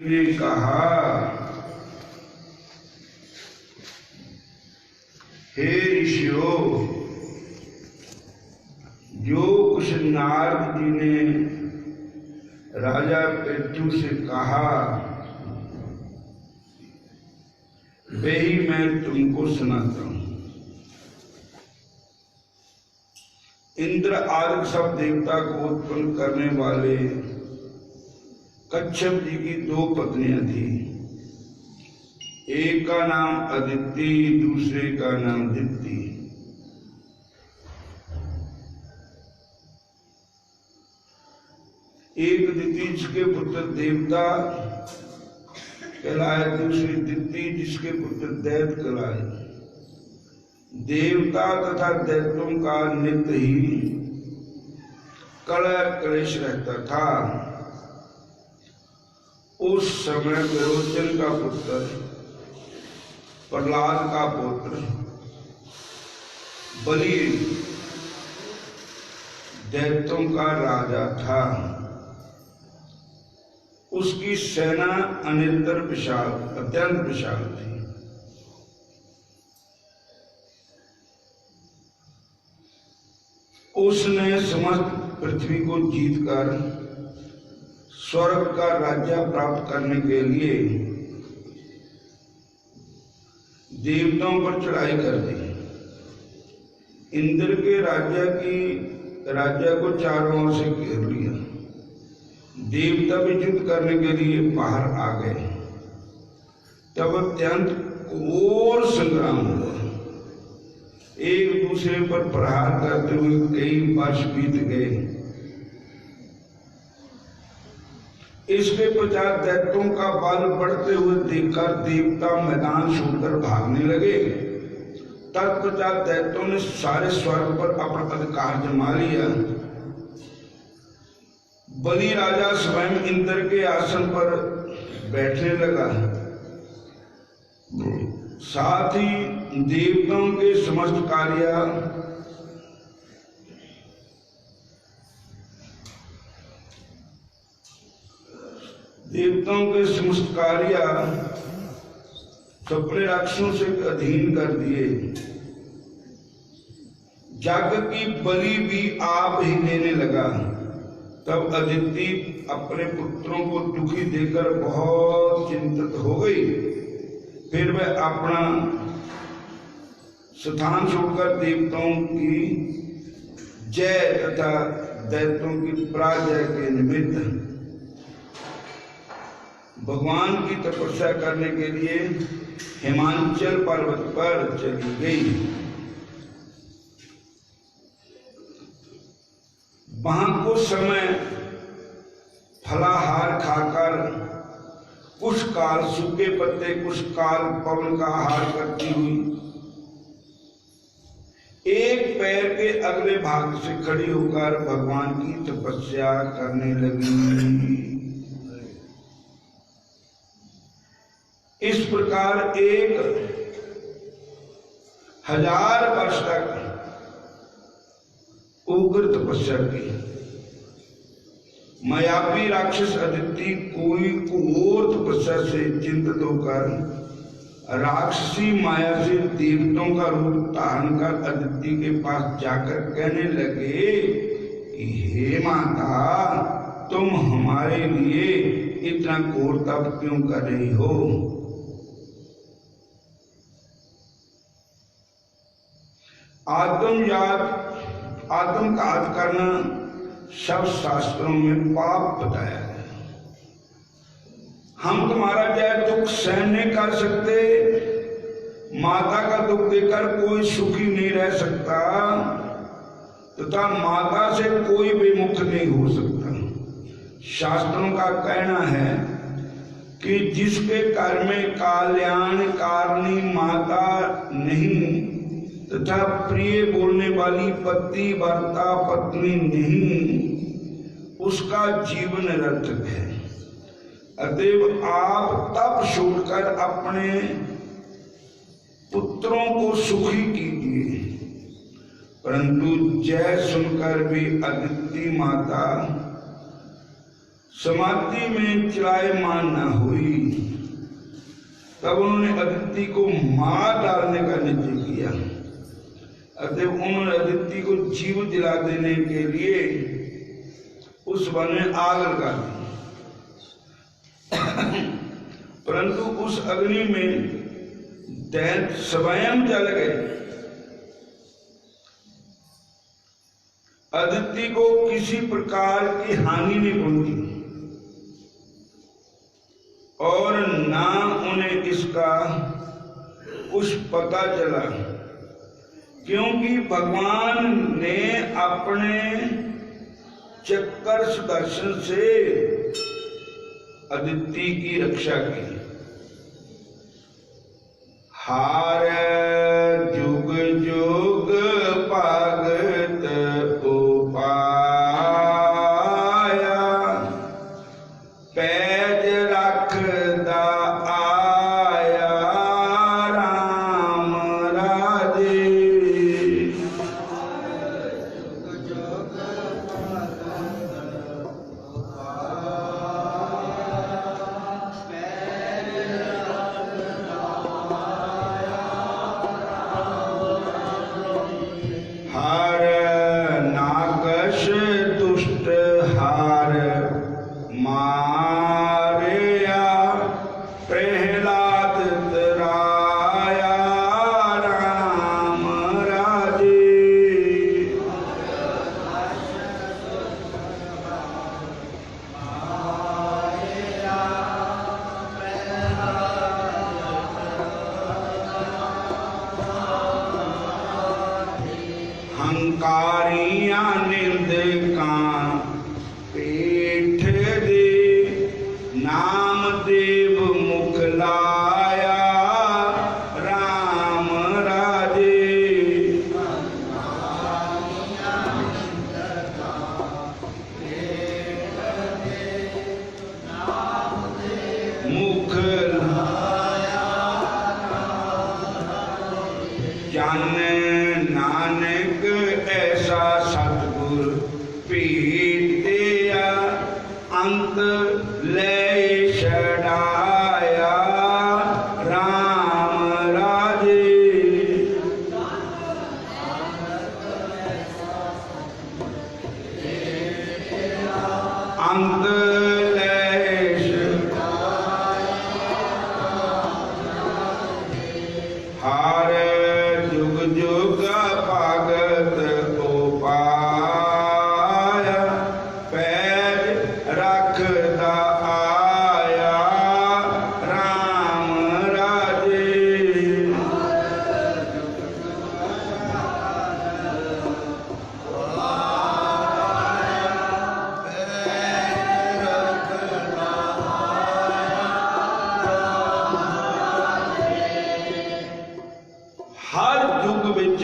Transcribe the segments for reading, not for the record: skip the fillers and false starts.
ने कहा, हे ऋषियों, जो कुछ नारद जी ने राजा पृथु से कहा वे ही मैं तुमको सुनाता हूं। इंद्र आदि सब देवता को उत्पन्न करने वाले कच्छप जी की दो पत्नियां थी। एक का नाम अदिति, दूसरे का नाम दीप्ति। एक दिति जिसके पुत्र देवता कहलाए, दूसरी दीप्ति जिसके पुत्र दैत्य कहलाए। देवता तथा दैत्यों का नित्य ही कलह क्लेश रहता था। उस समय विरोचन का पुत्र, प्रहलाद का पुत्र बलि दैत्यों का राजा था। उसकी सेना अनितर विशाल, अत्यंत विशाल थी। उसने समस्त पृथ्वी को जीतकर स्वर्ग का राज्य प्राप्त करने के लिए देवताओं पर चढ़ाई कर दी। इंद्र के राज्य को चारों ओर से घेर लिया। देवता भी युद्ध करने के लिए बाहर आ गए। तब अत्यंत घोर संग्राम हुआ। एक दूसरे पर प्रहार करते हुए कई वर्ष बीत गए। इसके पश्चात दैत्यों का बल बढ़ते हुए देखकर देवता मैदान छोड़कर भागने लगे। तत्पश्चात दैत्यों ने सारे स्वर्ग पर अपना अधिकार जमा लिया। बलि राजा स्वयं इंद्र के आसन पर बैठने लगा। साथ ही देवताओं के समस्त कार्य अपने राक्षसों से अधीन कर दिए। यज्ञ की बलि भी आप ही देने लगा। तब अदिति अपने पुत्रों को दुखी देकर बहुत चिंतित हो गई। फिर वह अपना स्थान छोड़कर देवताओं की जय तथा दैत्यों की पराजय के निमित्त भगवान की तपस्या करने के लिए हिमाचल पर्वत पर चली गई। वहां कुछ समय फलाहार खाकर कुछ काल सूखे पत्ते, कुछ काल पवन का आहार करती हुई एक पैर के अगले भाग से खड़ी होकर भगवान की तपस्या करने लगी। इस प्रकार 1000 वर्ष तक उग्र तपस्या की। मायावी राक्षस अदिति कोई घोर तपस्या से चिंतित होकर राक्षसी माया से देवताओं का रूप धारण कर अदिति के पास जाकर कहने लगे कि हे माता, तुम हमारे लिए इतना घोर तप क्यों कर रही हो? आत्मघात करना सब शास्त्रों में पाप बताया है। हम तुम्हारा जय दुख सहन नहीं कर सकते। माता का दुख देकर कोई सुखी नहीं रह सकता तथा माता से कोई विमुख नहीं हो सकता। शास्त्रों का कहना है कि जिसके घर में कल्याणकारिणी माता नहीं तथा प्रिय बोलने वाली पति वार्ता पत्नी नहीं, उसका जीवन निरर्थक है। अतएव आप तप छोड़कर अपने पुत्रों को सुखी कीजिए। परंतु जय सुनकर भी अदिति माता समाधि में चलायमान न हुई, तब उन्होंने अदिति को मार डालने का निश्चय किया। अतः उन्होंने अदिति को जीव दिला देने के लिए उस वन में आग लगा दी। परंतु उस अग्नि में दैत्य स्वयं जल गए। अदिति को किसी प्रकार की हानि नहीं पहुंची और ना उन्हें इसका कुछ पता चला, क्योंकि भगवान ने अपने चक्कर सुदर्शन से अदिति की रक्षा की। हार जुग जुग भगत उपाया, पैज रखदा आया राम राजे। हार नागश दुष्ट हार मारया, प्रहलाद तराया राम राजे। हंकारियां निंदका पेठ दे, नाम देव मुख लाया राम राजे। मुख जान नानक ऐसा सतगुर पीटिया, अंत ले छड़ाया राम राजे। अंत ले हार जुग जुग भगत उपाया, पैज रखदा आया राम राजे। हर युग विच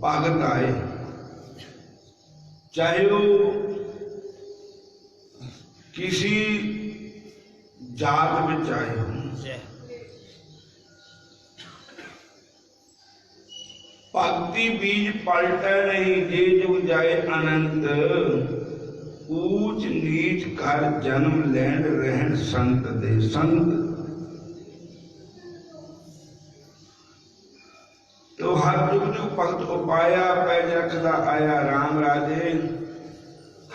भगत आए, चाहे वो किसी जात में आए हो। भक्ति बीज पलटे नहीं, जे जुग जाए अनंत, ऊंच नीच कर जन्म लैंड रहन संत दे संत। तो हर जुग जुग भगत उपाया, पैज रखदा आया राम राजे।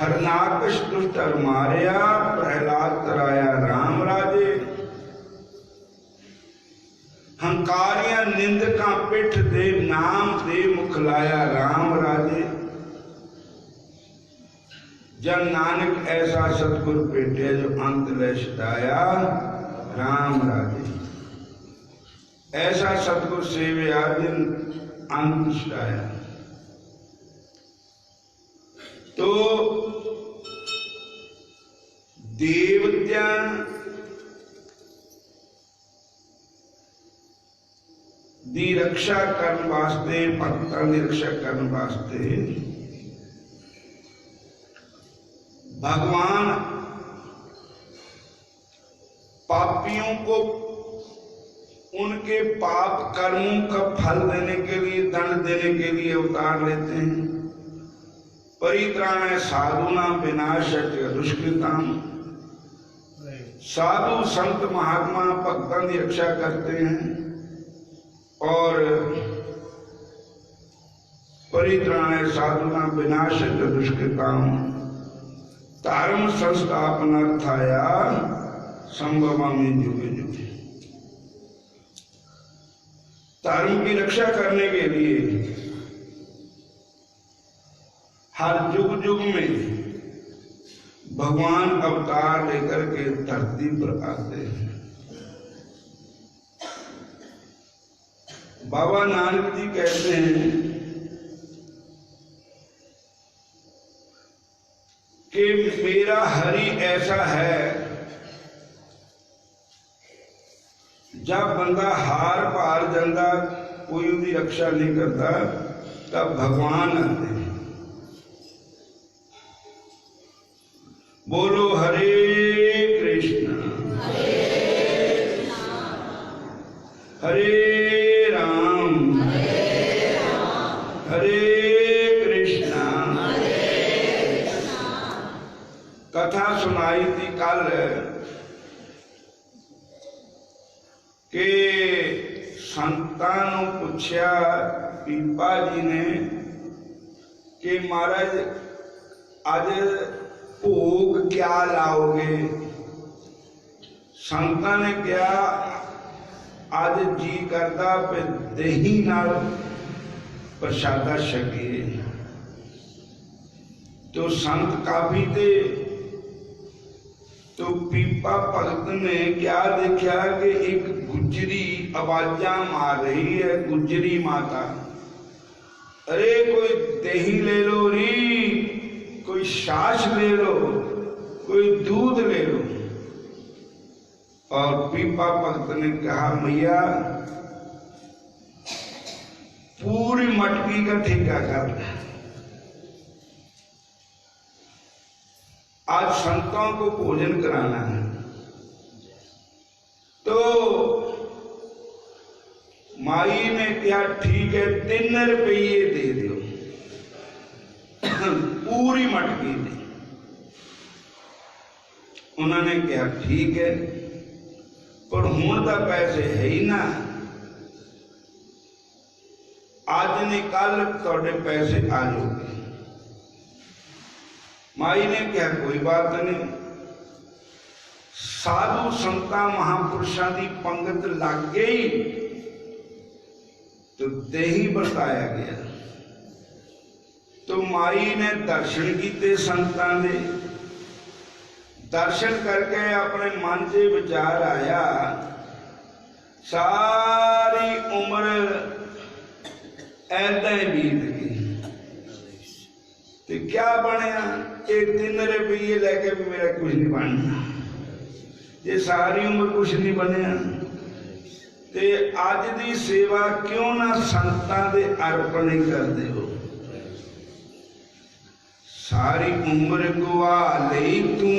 हरनाकश दुष्ट हर मारया, प्रहलाद तराया राम राजे। हंकारियां निंदका पिठ दे, नाम दे मुख लाया राम राजे। जन नानक ऐसा सतगुर पेटे, जो अंत ले छड़ाया राम राजे। ऐसा सतगुर सेवे आदिन अंत छड़ाया। तो देवत्यां दी रक्षा करने वास्ते, भक्तां दी रक्षा करने वास्ते भगवान पापियों को उनके पाप कर्मों का फल देने के लिए, दंड देने के लिए अवतार लेते हैं। परित्राणाय साधुना विनाशाय दुष्कृताम। साधु संत महात्मा भक्तों की रक्षा करते हैं और परित्राणाय साधुना विनाशाय दुष्कृताम धर्म संस्थापनार्थाया संभवामि युगे युगे। धर्म की रक्षा करने के लिए हर युग युग में भगवान अवतार लेकर के धरती पर आते हैं। बाबा नानक जी कहते हैं कि मेरा हरि ऐसा है, जब बंदा हार पार जाता कोई भी रक्षा नहीं करता तब भगवान आते हैं। बोलो हरे कृष्ण हरे राम हरे कृष्ण। कथा सुनाई थी कल के संतां नूं पूछया पीपा जी ने कि महाराज आज भोग क्या लाओगे? संतां ने कहा आज जी करता पे दही नाल प्रसादा छकीए। तो संत काफी थे तो पीपा भगत ने क्या देखा कि एक गुजरी आवाजा मार रही है, गुजरी माता, अरे कोई दही ले लो री, कोई छाछ ले लो, कोई दूध ले लो। और पीपा भक्त ने कहा मैया पूरी मटकी का ठेका कर, आज संतों को भोजन कराना है। तो माई ने कहा ठीक है 3 रुपये दे दो पूरी मटकी दी। उन्होंने कहा ठीक है पर हुण तो पैसे है ही ना, आज नहीं कल थोड़े पैसे आ जाओगे। माई ने कहा कोई बात नहीं। साधु संतां महापुरुषों की पंगत लग गई तो दही बरताया गया। तो माई ने दर्शन किए संतां दे, दर्शन करके अपने मन से विचार आया सारी उम्र ऐदा ही बीत गई तो क्या बनया? ये 3 रुपये लेके भी मेरा कुछ नहीं बनना, ये सारी उम्र कुछ नहीं बनया। ते अज दी सेवा क्यों ना संतां दे अर्पण ही करते हो? सारी उम्र गवा लई तू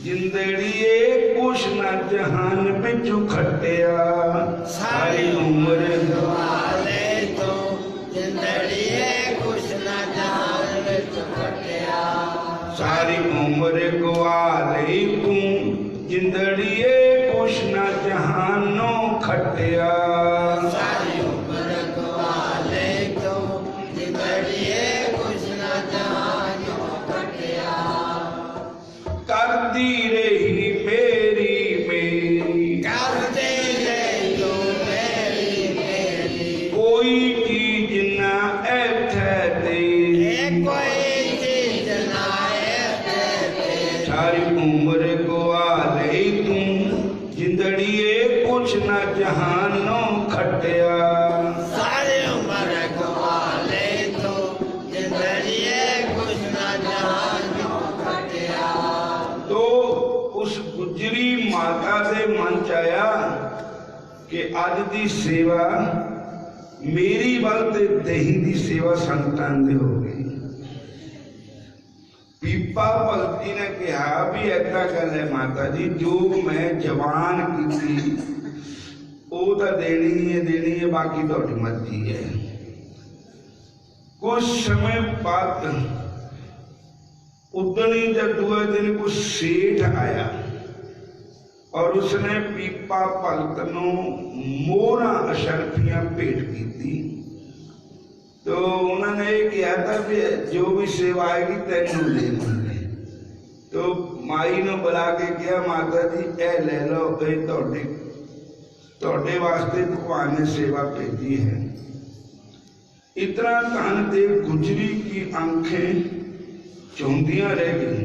जिंदड़िए कुछ न जहान बिचू खटिया। सारी उम्र गवा ले तू जिंदड़िए कुछ न जहान बिचू खटिया। सारी उम्र गवा लई तू जिंदड़िए कुछ न जहानो खटिया। सारी उम्र गवा ले तू जिंदड़िए करती रही मेरी मेरी, करती रही तो मेरी मेरी, कोई चीज ना ऐथे तेरी, कोई चीज ना ऐथे तेरी। सारी उम्र गवा लई तू जिंदड़िए कुछ न जहानो खटिया। सारी उम्र गवा लई तू जिंदड़िए कुछ न जहानो खटिया। तो उस गुजरी माता से मन चाया कि अज की सेवा मेरी वाल ते दही की सेवा संतां दे हो गई। पीपा भगत जी ने कहा भी ऐसा गल है माता जी, जो मैं जवान की वो तो देनी है बाकी थोड़ी मर्जी है। कुछ समय बाद उदनी जब दूसरे दिन कुछ सेठ आया और उसने पीपा भगत नूं मोहरा अशरफियां भेंट की थी। तो उन्होंने ये कहा था भी जो भी सेवा आएगी तेनों दे देंगे। तो माई ने बुला के कहा माता जी ए ले लो, तुहाडे वास्ते भगवान ने सेवा भेजी है। इतना धन देव गुजरी की आंखें चौंधियां रह गई।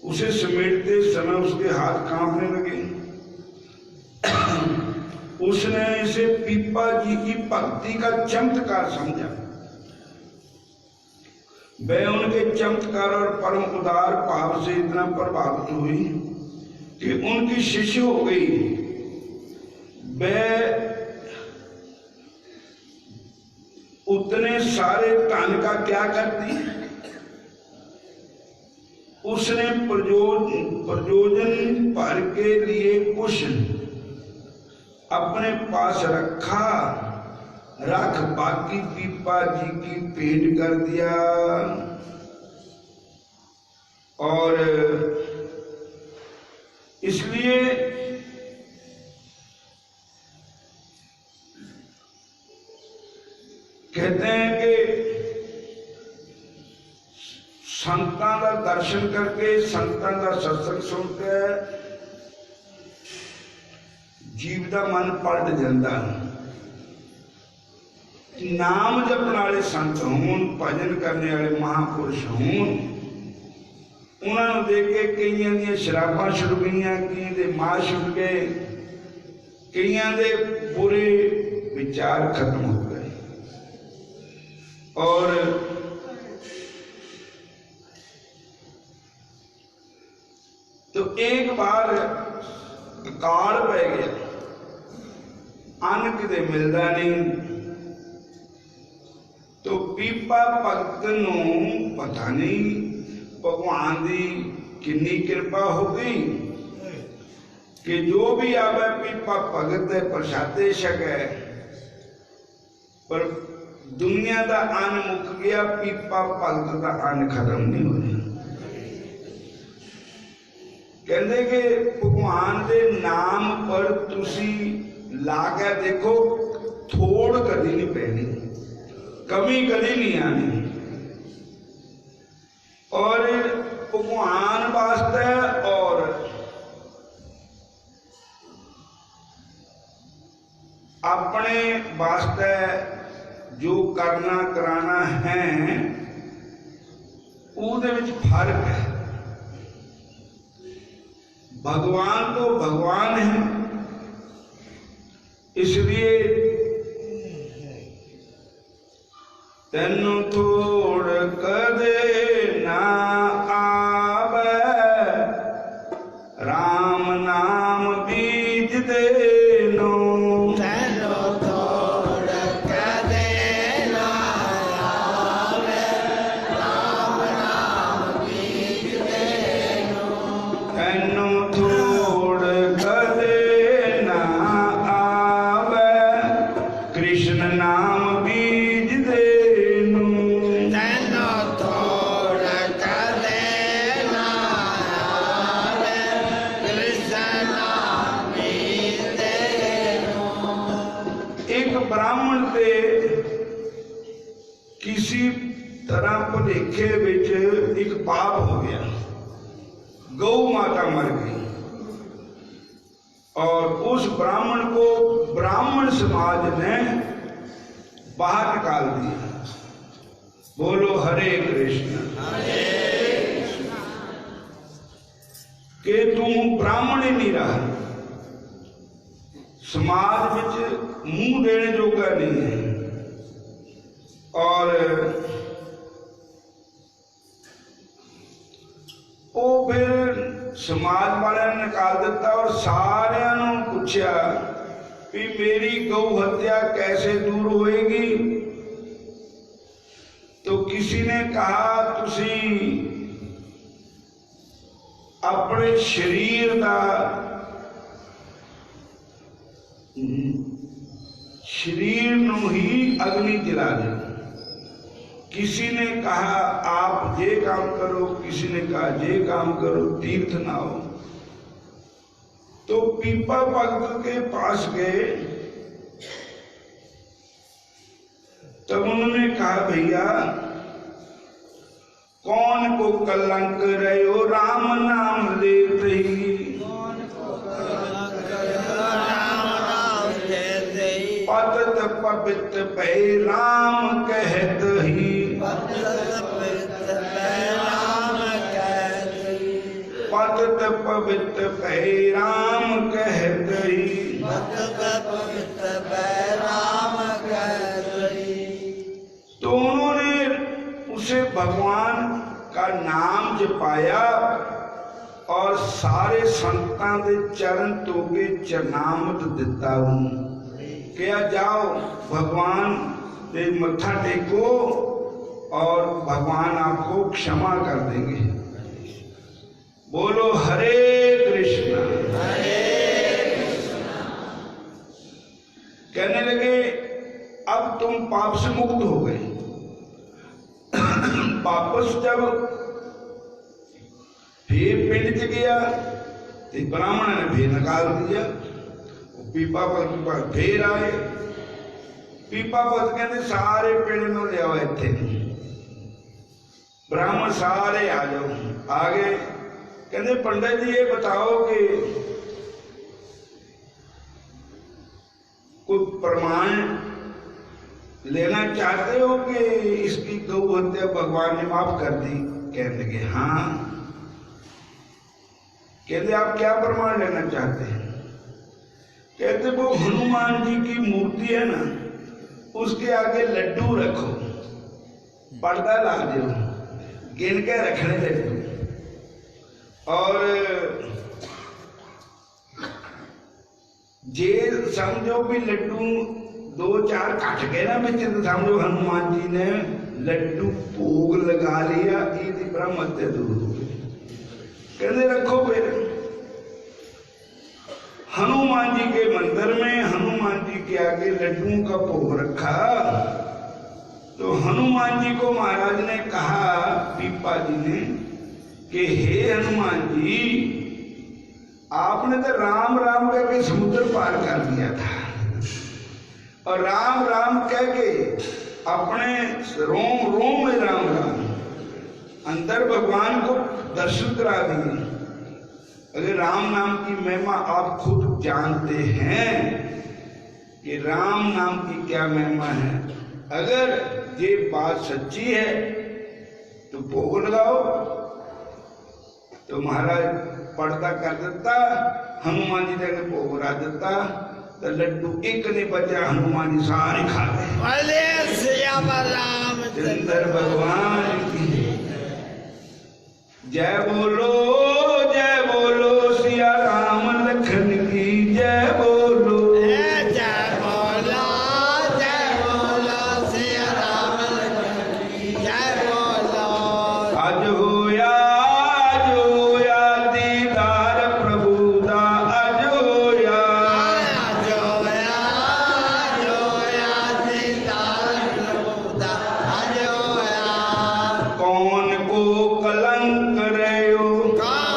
उसे समेटते समय उसके हाथ कांपने लगे। उसने इसे पीपा जी की भक्ति का चमत्कार समझा। वह उनके चमत्कार और परम उदार भाव से इतना प्रभावित हुई कि उनकी शिष्य हो गई। वह उतने सारे धन का क्या करती, उसने प्रयोजन भर के लिए कुछ अपने पास रख बाकी पीपा जी की भेंट कर दिया। और इसलिए कहते हैं कि संतां का दर्शन करके, संतां का सत्संग सुन के जीव का मन पलट जाता। नाम जपने वाले संत होन, भजन करने वाले महापुरुष होन, उन्होंने देख के कईयां दी शराबां छुट गई, कई दे मां छुट गए, कईयां दे बुरे विचार खत्म हो गए। और तो एक बार अकाल पै गया, अन्न किते मिलता नहीं। तो पीपा भगत नूं पता नहीं भगवान की कितनी कृपा हो गई कि जो भी आवे पीपा भगत दे प्रसादे छके, पर दुनिया का अन्न मुक गया, पीपा भगत का अन्न खत्म नहीं होया। कहते कि भगवान के नाम पर तुसी ला के देखो, थोड़ कभी नहीं पैनी, कमी कभी नहीं आनी। और भगवान वास्ते और अपने वास्ते जो करना कराना है, उहदे विच फर्क है। भगवान तो भगवान है, इसलिए तेनू थोड़ कदे ना आवे, राम नाम बीज देनो। तेनू थोड़ कदे ना आवे, राम नाम बीज देनो। तेनू थोड़ कदे ना आवे, कृष्ण नाम बीज देनो। तेनू थोड़ कदे ना आवे, कृष्ण नाम बीज देनो। एक ब्राह्मण से किसी तरह भुलेखे विच एक पाप हो गया, गौ माता मर गई और उस ब्राह्मण को ब्राह्मण समाज ने बाहर निकाल दिया। बोलो हरे कृष्ण। कि तू ब्राह्मण ही नहीं रहा, समाज विच मुंह देने जोगा नहीं है। और वो फिर समाज वाले ने निकाल दिता और सारियां नूं पूछया भी मेरी गौ हत्या कैसे दूर होएगी। तो किसी ने कहा तुसी अपने शरीर का शरीर नूं ही अग्नि जला दे। किसी ने कहा आप ये काम करो, किसी ने कहा ये काम करो, तीर्थ ना हो। तो पीपा भक्त के पास गए, तब उन्होंने कहा भैया कौन को कलंक रहो राम नाम लेते ही, पतित पवित्र भय राम कहत ही, पतित पवित्र भय राम कहत ही। तो उन्होंने उसे भगवान का नाम जपाया और सारे संतां दे चरण तोगे चरनामत दिता हूं। क्या जाओ भगवान दे मत्था टेको और भगवान आपको क्षमा कर देंगे। बोलो हरे कृष्णा। कहने लगे अब तुम पाप से मुक्त हो गए। वापस जब फिर पिंड च गया तो ब्राह्मण ने फिर निकाल दिया। पीपा भगत के पास फिर आए। पीपा भगत कहते सारे पिंड में ले आओ इत्थे। ब्राह्मण सारे आ जाओ। आ गए। कहते पंडित जी ये बताओ कि कोई प्रमाण लेना चाहते हो कि इसकी गौ हत्या भगवान ने माफ कर दी? कहने लगे हाँ। कहते आप क्या प्रमाण लेना चाहते हैं? कहते वो हनुमान जी की मूर्ति है ना, उसके आगे लड्डू रखो, पर्दा ला दो, गिन के रखने लड्डू, और जे समझो भी लड्डू दो चार काट के ना बच्चे, तो समझो हनुमान जी ने लड्डू भोग लगा लिया, ये ब्रह्म हत्या दूर हो गई। कहते रखो। फिर हनुमान जी के मंदिर में हनुमान जी के आगे लड्डुओं का भोग रखा। तो हनुमान जी को महाराज ने कहा, पीपा जी ने, कि हे हनुमान जी आपने तो राम राम कह के समुद्र पार कर दिया था, और राम राम कह के अपने रोम रोम में राम राम अंदर भगवान को दर्शन करा दिए। अगर राम नाम की महिमा आप खुद जानते हैं कि राम नाम की क्या महिमा है, अगर ये बात सच्ची है तो भोग लगाओ। तो महाराज पर्दा कर देता, हनुमान जी ने भोग ला देता, तो लड्डू एक ने बचा, हनुमान जी सारे खा गए। चंद्र भगवान की जय बोलो, जय बोलो सिया राम लखन की जय बोलो, जय बोलो, जय बोलो सिया राम लखन की जय बोलो। आज होया दीदार प्रभु दा, आज होया दीदार प्रभु दा, आज होया। कौन को कलंक रहो, कौन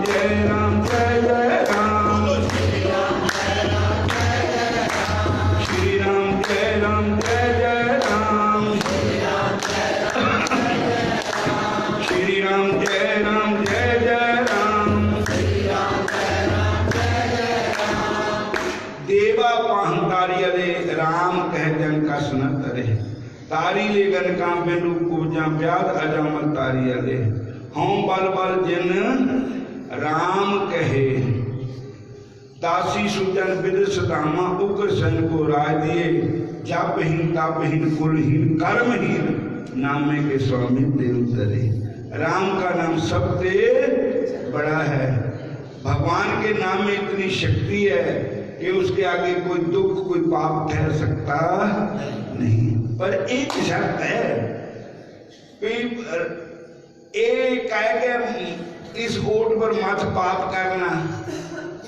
जय राम जय जय राम श्री राम जय राम जय जय राम श्री राम जय राम जय जय राम श्री राम जय राम जय जय राम देवा पाहतारी अरे राम कह जन का सुनत अरे तारी ले गन का बेलू पूजा ब्याद अजामल तारी अरे हों बल बल जिन राम कहे दासी सुजन विद सदामा उग्र सन को राय दिए जापहीन तापहीन कुलहीन कर्महीन नामे के स्वामी देव तरे। राम का नाम सबसे बड़ा है। भगवान के नाम में इतनी शक्ति है कि उसके आगे कोई दुख कोई पाप ठहर सकता नहीं। पर एक शर्त है एक कह के इस ओट पर मत पाप करना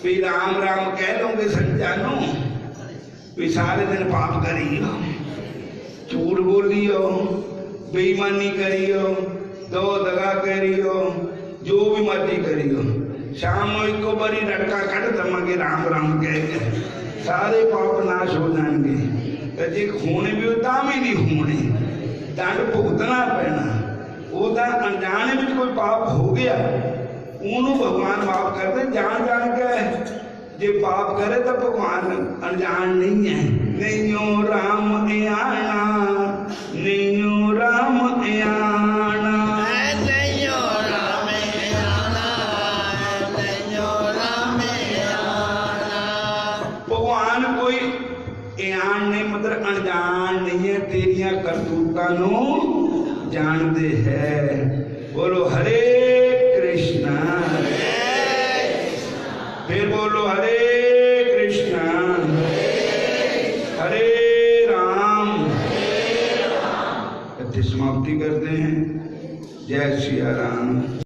भी राम राम कह लोगे संजानो भी सारे दिन पाप करियो झूठ बोलियो बेईमानी करियो दो दगा करियो जो भी मर्जी करियो शाम को बड़ी रटका कट दमागे राम राम कह के सारे पाप नाश हो जाएंगे। तो जे खून भी होता भी नहीं होने दंड भुगतना पैना ਉਹਦਾ अनजाने में कोई पाप हो गया ਉਹਨੂੰ भगवान माफ करते जान जान के जे पाप करे तो भगवान अनजान नहीं है। नैयो राम आना नैयो राम आना नैयो राम आना नैयो राम आना। भगवान कोई आन नहीं मतलब अनजान नहीं है तेरिया करतूतां नूं जानते हैं। बोलो हरे कृष्णा फिर बोलो हरे कृष्णा हरे राम। समाप्ति करते हैं। जय श्री राम।